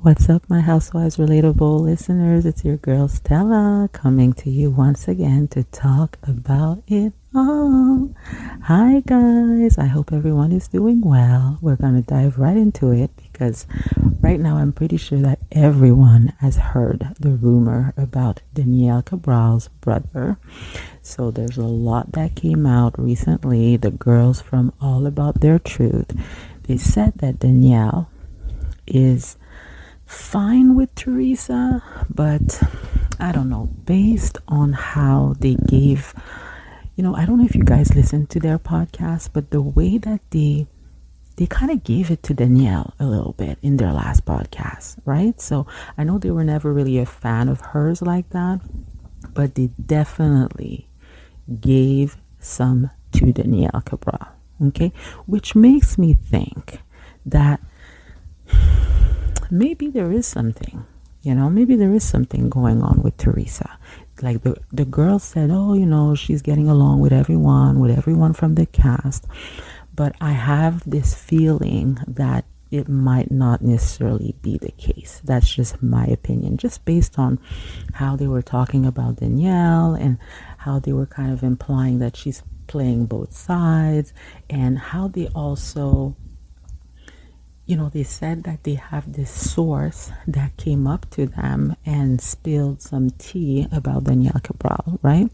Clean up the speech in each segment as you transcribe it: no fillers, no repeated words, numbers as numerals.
What's up, my Housewives Relatable listeners? It's your girl Stella coming to you once again to talk about it all. Hi, guys. I hope everyone is doing well. We're going to dive right into it because right now I'm pretty sure that everyone has heard the rumor about Danielle Cabral's brother. So there's a lot that came out recently. The girls from All About Their Truth, they said that Danielle is fine with Teresa, but I don't know, based on how they gave, I don't know if you guys listened to their podcast, but the way that they kind of gave it to Danielle a little bit in their last podcast, right? So I know they were never really a fan of hers like that, but they definitely gave some to Danielle Cabral, okay? Which makes me think that maybe there is something, maybe there is something going on with Teresa. Like the girl said, oh, she's getting along with everyone from the cast. But I have this feeling that it might not necessarily be the case. That's just my opinion, just based on how they were talking about Danielle and how they were kind of implying that she's playing both sides, and how they also, they said that they have this source that came up to them and spilled some tea about Danielle Cabral, right?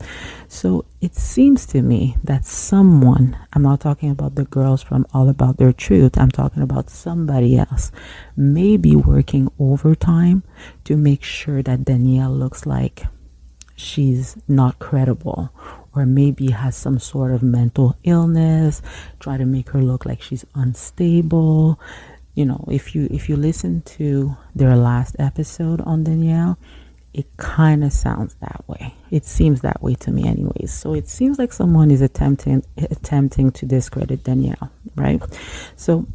So it seems to me that someone, I'm not talking about the girls from All About Their Truth, I'm talking about somebody else, may be working overtime to make sure that Danielle looks like she's not credible, or maybe has some sort of mental illness, try to make her look like she's unstable. If you listen to their last episode on Danielle, it kind of sounds that way. It seems that way to me anyways. So it seems like someone is attempting to discredit Danielle, right? So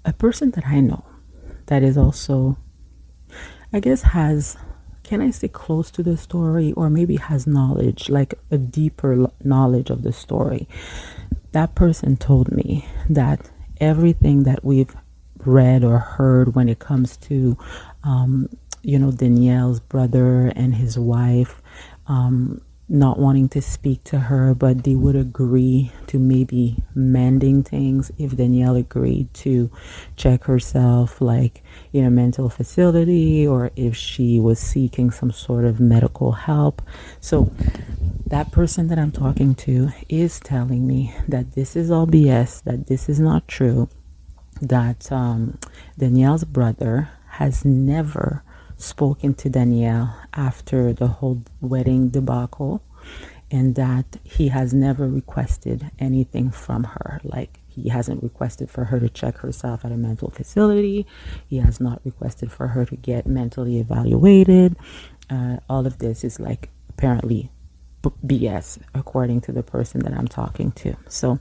a person that I know that is also, I guess, has, can I say, close to the story, or maybe has knowledge, like a deeper knowledge of the story. That person told me that everything that we've read or heard when it comes to, Danielle's brother and his wife, not wanting to speak to her, but they would agree to maybe mending things if Danielle agreed to check herself, like in a mental facility, or if she was seeking some sort of medical help. So that person that I'm talking to is telling me that this is all BS, that this is not true, that Danielle's brother has never spoken to Danielle after the whole wedding debacle, and that he has never requested anything from her. Like, he hasn't requested for her to check herself at a mental facility. He has not requested for her to get mentally evaluated. All of this is like apparently BS, according to the person that I'm talking to. So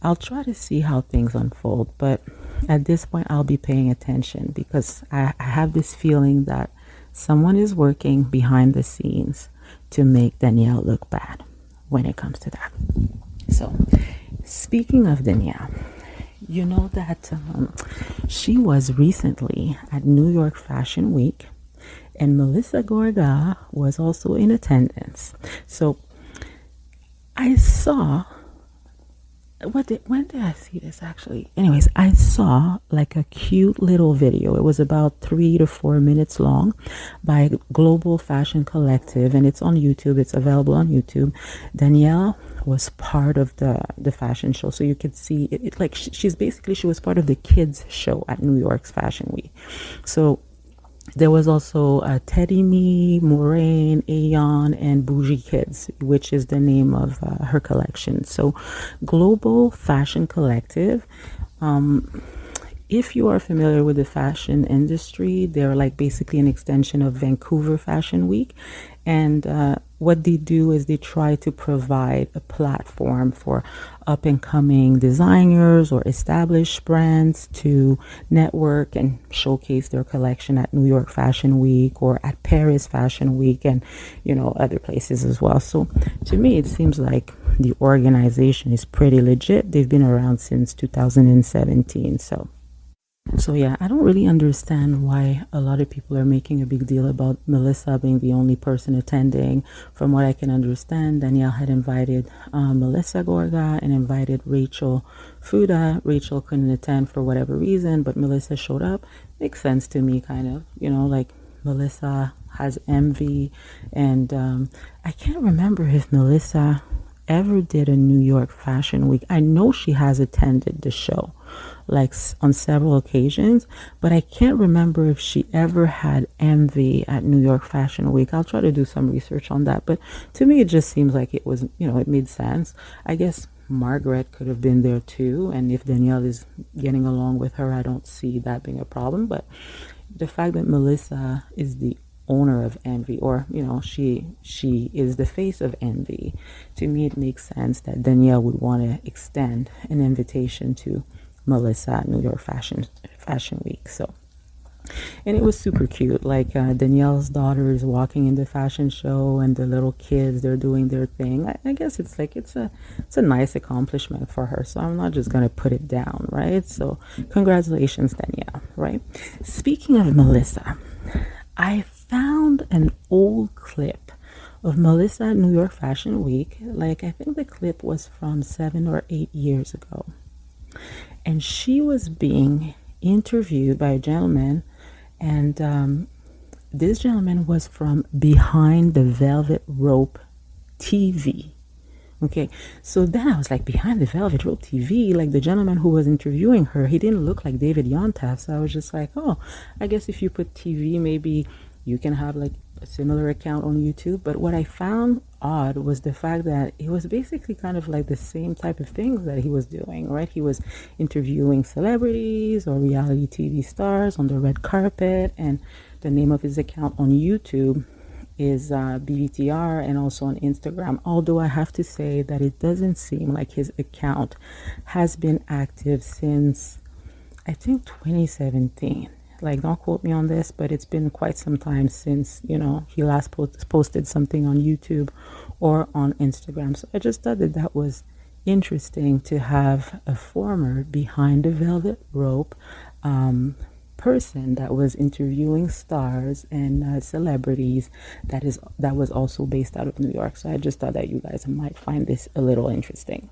I'll try to see how things unfold, but at this point I'll be paying attention, because I have this feeling that someone is working behind the scenes to make Danielle look bad when it comes to that. So speaking of Danielle, you know that she was recently at New York Fashion Week, and Melissa Gorga was also in attendance. So I saw, when did I see this actually? Anyways, I saw like a cute little video. It was about 3 to 4 minutes long by Global Fashion Collective, and it's on YouTube. It's available on YouTube. Danielle was part of the fashion show, so you could see it like she was part of the kids show at New York's Fashion Week. So there was also Teddy Me, Moraine, Aeon, and Bougie Kids, which is the name of her collection. So Global Fashion Collective, if you are familiar with the fashion industry, they're like basically an extension of Vancouver Fashion Week. And what they do is they try to provide a platform for up and coming designers or established brands to network and showcase their collection at New York Fashion Week or at Paris Fashion Week, and other places as well. So to me, it seems like the organization is pretty legit. They've been around since 2017. So So yeah, I don't really understand why a lot of people are making a big deal about Melissa being the only person attending. From what I can understand, Danielle had invited Melissa Gorga and invited Rachel Fuda. Rachel couldn't attend for whatever reason, but Melissa showed up. Makes sense to me, kind of. Like Melissa has envy, and I can't remember if Melissa ever did a New York Fashion Week. I know she has attended the show like on several occasions, but I can't remember if she ever had envy at New York Fashion Week. I'll try to do some research on that, but to me it just seems like it was, it made sense. I guess Margaret could have been there too, and if Danielle is getting along with her, I don't see that being a problem. But the fact that Melissa is the owner of envy, or she is the face of envy, to me it makes sense that Danielle would want to extend an invitation to Melissa at New York Fashion Week. So, and it was super cute. Like Danielle's daughter is walking in the fashion show, and the little kids, they're doing their thing. I guess it's like it's a nice accomplishment for her. So I'm not just gonna put it down, right? So congratulations, Danielle. Right. Speaking of Melissa, I found an old clip of Melissa at New York Fashion Week. Like I think the clip was from 7 or 8 years ago. And she was being interviewed by a gentleman, and this gentleman was from Behind the Velvet Rope TV. Okay, so then I was like, Behind the Velvet Rope TV, like the gentleman who was interviewing her, he didn't look like David Yontef. So I was just like, oh, I guess if you put TV, maybe you can have like a similar account on YouTube. But what I found odd was the fact that it was basically kind of like the same type of things that he was doing, right? He was interviewing celebrities or reality TV stars on the red carpet, and the name of his account on YouTube is BVTR, and also on Instagram. Although I have to say that it doesn't seem like his account has been active since I think 2017. Like, don't quote me on this, but it's been quite some time since, he last posted something on YouTube or on Instagram. So I just thought that that was interesting to have a former Behind the Velvet Rope person that was interviewing stars and celebrities that was also based out of New York. So I just thought that you guys might find this a little interesting.